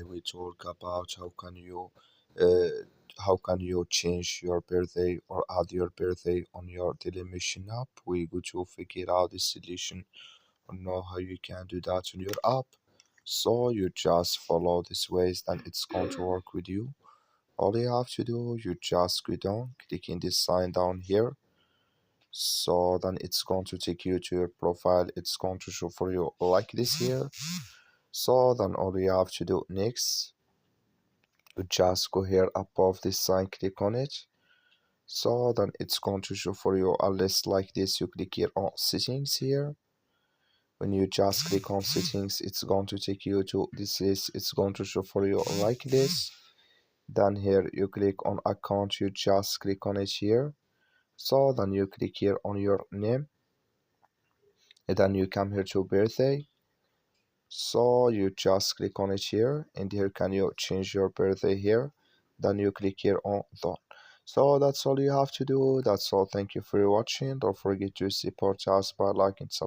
we talk about uh, how can you change your birthday or add your birthday on your Dailymotion app. We go to figure out the solution or know how you can do that on your app. So you just follow these ways, then it's going to work with you. All you have to do, you just go down, clicking this sign down here. So then it's going to take you to your profile. It's going to show for you like this here. So then all you have to do next, you just go here above this sign, click on it. So then it's going to show for you a list like this. You click here on settings here. When you just click on settings, it's going to take you to this list. It's going to show for you like this. Then here you click on account, you just click on it here. So then you click here on your name, and then you come here to birthday. So you just click on it here, and here can you change your birthday here. Then you click here on done. So that's all you have to do. That's all. Thank you for watching. Don't forget to support us by liking, subscribe.